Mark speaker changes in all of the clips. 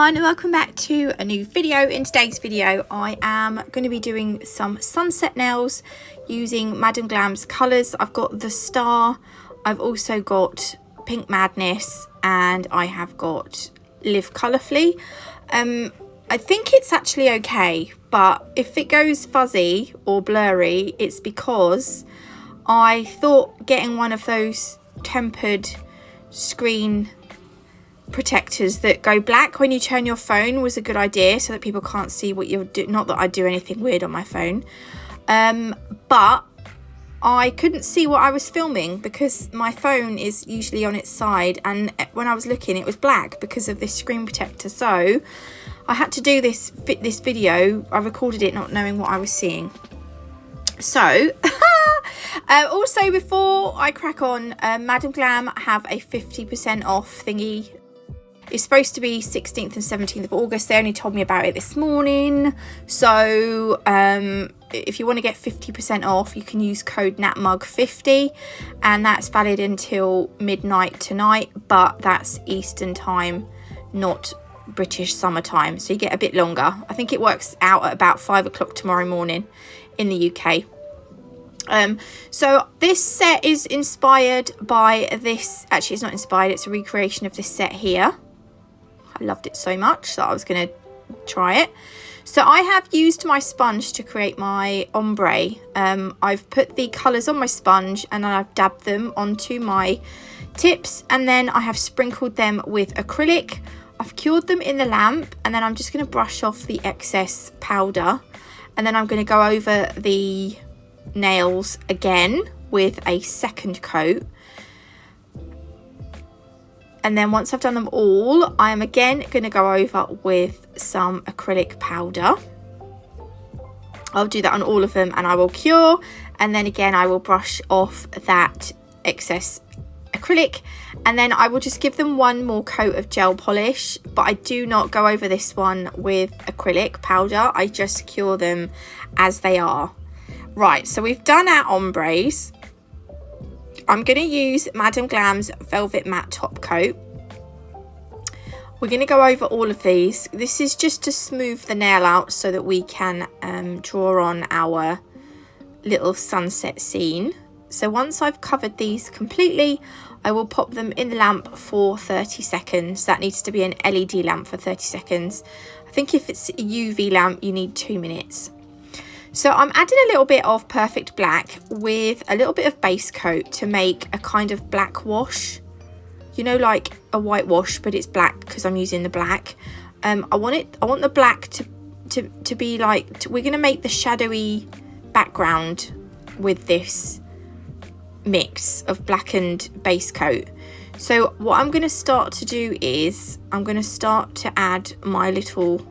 Speaker 1: everyone, welcome back to a new video. In today's video I am going to be doing some sunset nails using Madam Glam's colours. I've got the Star, I've also got Pink Madness, and I have got Live Colourfully. I think it's actually okay, but if it goes fuzzy or blurry, it's because I thought getting one of those tempered screen protectors that go black when you turn your phone was a good idea, so that people can't see what you're doing. Not that I do anything weird on my phone, but I couldn't see what I was filming because my phone is usually on its side, and when I was looking it was black because of this screen protector. So I had to do this video. I recorded it not knowing what I was seeing. So also, before I crack on, Madam Glam have a 50% off thingy. It's supposed to be 16th and 17th of August. They only told me about it this morning. So if you want to get 50% off, you can use code NATMUG50, and that's valid until midnight tonight, but that's Eastern time, not British summertime. So you get a bit longer. I think it works out at about 5 o'clock tomorrow morning in the UK. So this set is inspired by this. Actually, it's not inspired, it's a recreation of this set here. I loved it so much that I was going to try it. So I have used my sponge to create my ombre. I've put the colours on my sponge and then I've dabbed them onto my tips, and then I have sprinkled them with acrylic. I've cured them in the lamp, and then I'm just going to brush off the excess powder, and then I'm going to go over the nails again with a second coat. And then once I've done them all, I am again going to go over with some acrylic powder. I'll do that on all of them and I will cure, and then again I will brush off that excess acrylic, and then I will just give them one more coat of gel polish, but I do not go over this one with acrylic powder. I just cure them as they are. Right, so we've done our ombres. I'm going to use Madam Glam's Velvet Matte Top Coat. We're going to go over all of these. This is just to smooth the nail out so that we can draw on our little sunset scene. So once I've covered these completely, I will pop them in the lamp for 30 seconds. That needs to be an LED lamp for 30 seconds. I think if it's a UV lamp, you need 2 minutes. So I'm adding a little bit of Perfect Black with a little bit of base coat to make a kind of black wash. You know, like a whitewash, but it's black because I'm using the black. I want the black to be like, we're going to make the shadowy background with this mix of black and base coat. So what I'm going to start to do is I'm going to start to add my little,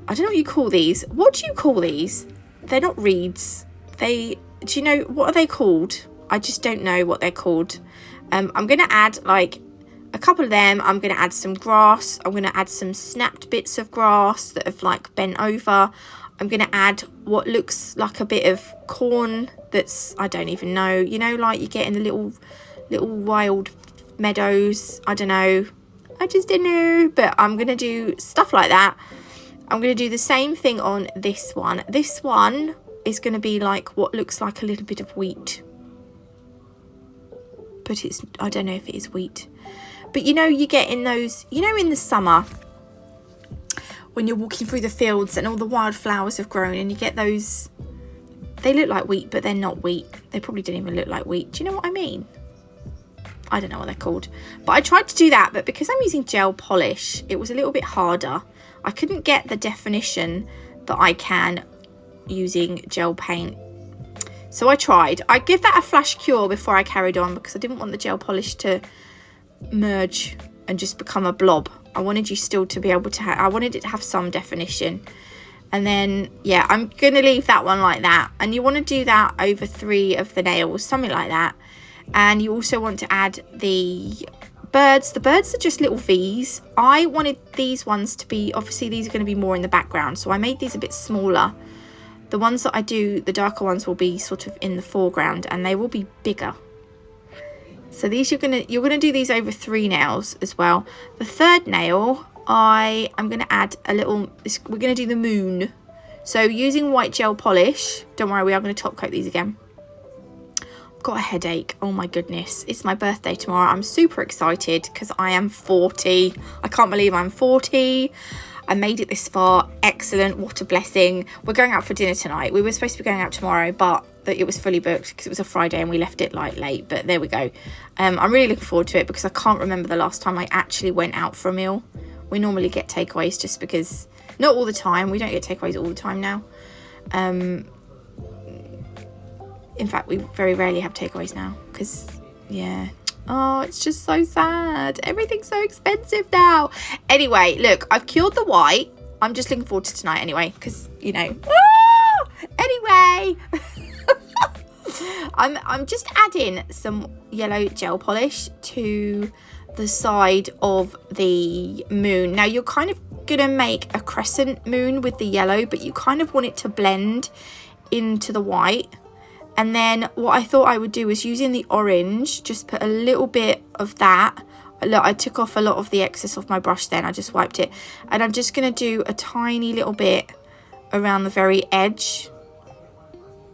Speaker 1: I don't know what you call these. What do you call these? They're not reeds. Do you know, what are they called? I just don't know what they're called. I'm going to add like a couple of them. I'm going to add some grass. I'm going to add some snapped bits of grass that have like bent over. I'm going to add what looks like a bit of corn that's, I don't even know, you know, like you get in the little wild meadows. I don't know. I just don't know. But I'm going to do stuff like that. I'm going to do the same thing on this one. This one is going to be like what looks like a little bit of wheat. But it's, I don't know if it is wheat. But you know, you get in those, you know, in the summer when you're walking through the fields and all the wildflowers have grown and you get those, they look like wheat, but they're not wheat. They probably don't even look like wheat. Do you know what I mean? I don't know what they're called. But I tried to do that, but because I'm using gel polish, it was a little bit harder. I couldn't get the definition that I can using gel paint. So I tried. I give that a flash cure before I carried on because I didn't want the gel polish to merge and just become a blob. I wanted you still to be able to I wanted it to have some definition. And then, yeah, I'm going to leave that one like that. And you want to do that over 3 of the nails, something like that. And you also want to add the birds. The birds are just little V's. I wanted these ones to be, obviously these are going to be more in the background, so I made these a bit smaller. The ones that I do, the darker ones, will be sort of in the foreground and they will be bigger. So these you're gonna do these over 3 nails as well. The third nail I am going to add a little, we're going to do the moon. So using white gel polish, don't worry, we are going to top coat these again. I've got a headache. Oh my goodness. It's my birthday tomorrow. I'm super excited because I am 40. I can't believe I'm 40. I made it this far. Excellent. What a blessing. We're going out for dinner tonight. We were supposed to be going out tomorrow, but it was fully booked because it was a Friday and we left it like late, but there we go. I'm really looking forward to it because I can't remember the last time I actually went out for a meal. We normally get takeaways just because, not all the time. We don't get takeaways all the time now. In fact, we very rarely have takeaways now because, yeah. Oh, it's just so sad. Everything's so expensive now. Anyway, look, I've cured the white. I'm just looking forward to tonight anyway because, you know. Ah! Anyway. I'm just adding some yellow gel polish to the side of the moon. Now, you're kind of going to make a crescent moon with the yellow, but you kind of want it to blend into the white. And then what I thought I would do is using the orange, just put a little bit of that. Look, I took off a lot of the excess off my brush then. I just wiped it. And I'm just going to do a tiny little bit around the very edge.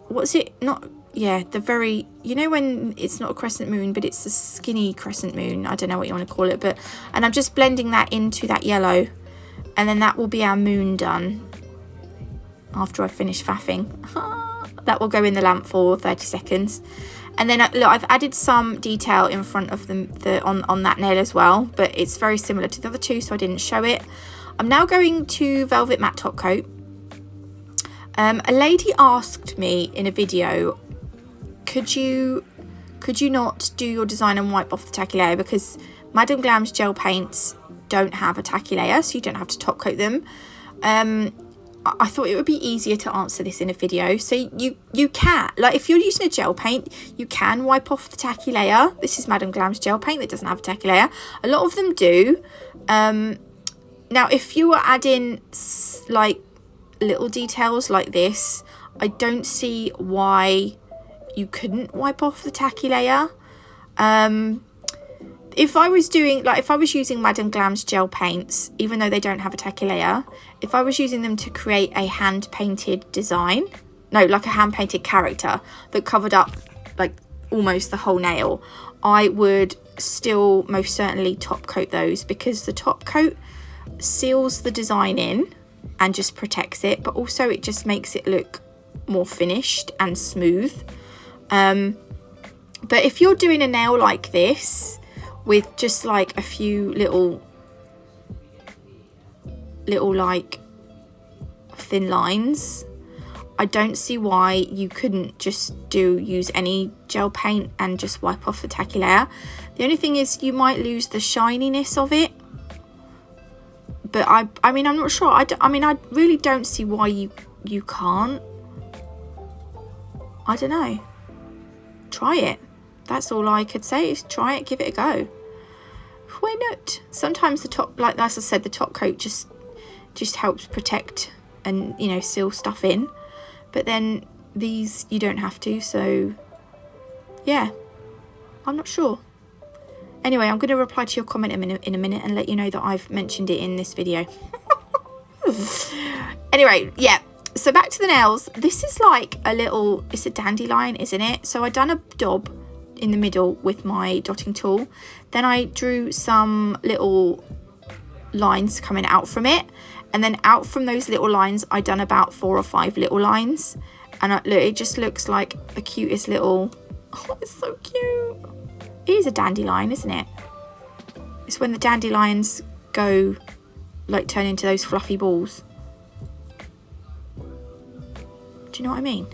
Speaker 1: What's it? Not, yeah, the very, you know when it's not a crescent moon, but it's a skinny crescent moon. I don't know what you want to call it. And I'm just blending that into that yellow. And then that will be our moon done after I finish faffing. That will go in the lamp for 30 seconds. And then look, I've added some detail in front of on that nail as well, but it's very similar to the other two, so I didn't show it. I'm now going to Velvet Matte Top Coat. A lady asked me in a video, could you not do your design and wipe off the tacky layer, because Madam Glam's gel paints don't have a tacky layer, so you don't have to top coat them. I thought it would be easier to answer this in a video. So you can, like, if you're using a gel paint, you can wipe off the tacky layer. This is Madam Glam's gel paint that doesn't have a tacky layer. A lot of them do. Now, if you were adding like little details like this, I don't see why you couldn't wipe off the tacky layer. If I was using Madam Glam's gel paints, even though they don't have a tacky layer, if I was using them to create a hand-painted design, like a hand-painted character that covered up like almost the whole nail, I would still most certainly top coat those, because the top coat seals the design in and just protects it, but also it just makes it look more finished and smooth. But if you're doing a nail like this, with just like a few little like thin lines, I don't see why you couldn't just use any gel paint and just wipe off the tacky layer. The only thing is you might lose the shininess of it, but I mean, I'm not sure. I mean, I really don't see why you can't. I don't know. Try it. That's all I could say, is try it, give it a go. Why not? Sometimes the top, like as I said, the top coat just helps protect and, you know, seal stuff in. But then these you don't have to, so yeah, I'm not sure. Anyway, I'm going to reply to your comment in a minute and let you know that I've mentioned it in this video. Anyway, yeah. So back to the nails. This is like it's a dandelion, isn't it? So I've done a daub in the middle with my dotting tool. Then I drew some little lines coming out from it. And then out from those little lines, I done about 4 or 5 little lines. And look, it just looks like the cutest little... Oh, it's so cute. It is a dandelion, isn't it? It's when the dandelions go, like, turn into those fluffy balls. Do you know what I mean?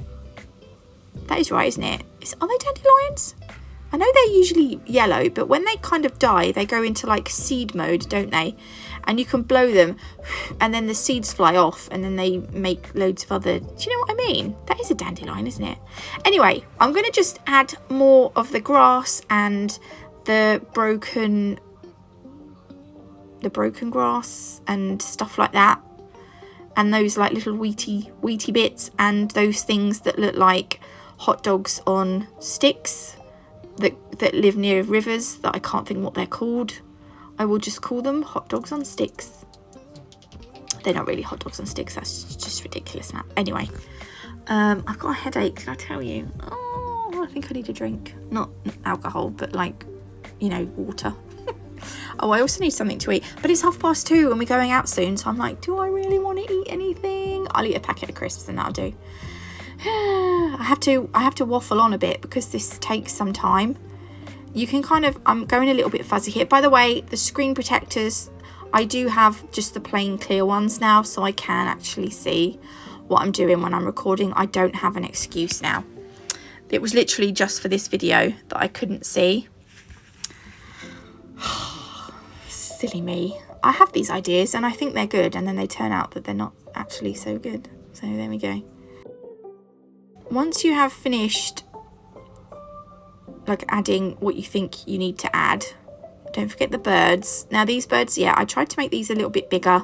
Speaker 1: That is right, isn't it? Are they dandelions? I know they're usually yellow, but when they kind of die, they go into like seed mode, don't they? And you can blow them and then the seeds fly off and then they make loads of other... Do you know what I mean? That is a dandelion, isn't it? Anyway, I'm going to just add more of the grass and the broken grass and stuff like that. And those like little wheaty bits and those things that look like hot dogs on sticks that live near rivers that I can't think what they're called. I will just call them hot dogs on sticks. They're not really hot dogs on sticks. That's just ridiculous now. Anyway, I've got a headache. Can I tell you? Oh, I think I need a drink. Not alcohol, but like, you know, water. Oh, I also need something to eat. But it's 2:30 and we're going out soon. So I'm like, do I really want to eat anything? I'll eat a packet of crisps and that'll do. I have to waffle on a bit because this takes some time. You can kind of, I'm going a little bit fuzzy here. By the way, the screen protectors, I do have just the plain clear ones now, so I can actually see what I'm doing when I'm recording. I don't have an excuse now. It was literally just for this video that I couldn't see. Silly me. I have these ideas and I think they're good, and then they turn out that they're not actually so good. So there we go. Once you have finished like adding what you think you need to add, don't forget the birds. Now these birds, yeah, I tried to make these a little bit bigger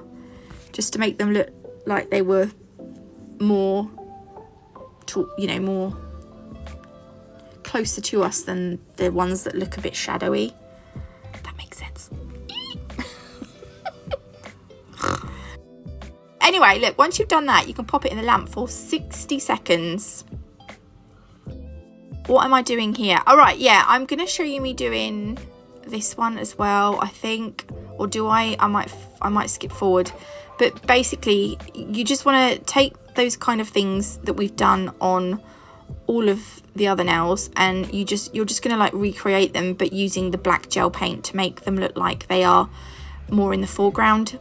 Speaker 1: just to make them look like they were more, you know, more closer to us than the ones that look a bit shadowy. That makes sense. Anyway, look, once you've done that, you can pop it in the lamp for 60 seconds. What am I doing here? All right, yeah, I'm going to show you me doing this one as well, I think. Or do I? I might skip forward. But basically, you just want to take those kind of things that we've done on all of the other nails, and you're just going to like recreate them, but using the black gel paint to make them look like they are more in the foreground.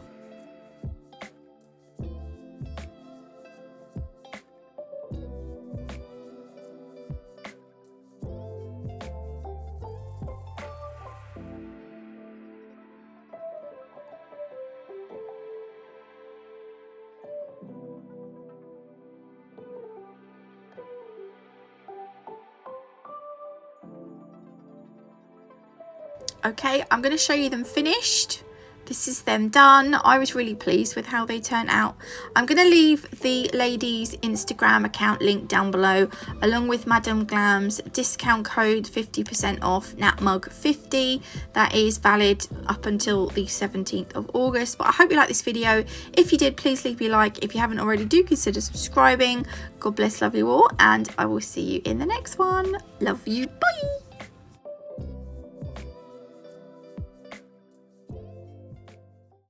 Speaker 1: Okay, I'm going to show you them finished. This is them done. I was really pleased with how they turned out. I'm going to leave the lady's Instagram account link down below, along with Madame Glam's discount code 50% off, NatMug50. That is valid up until the 17th of August. But I hope you like this video. If you did, please leave me a like. If you haven't already, do consider subscribing. God bless, love you all, and I will see you in the next one. Love you, bye.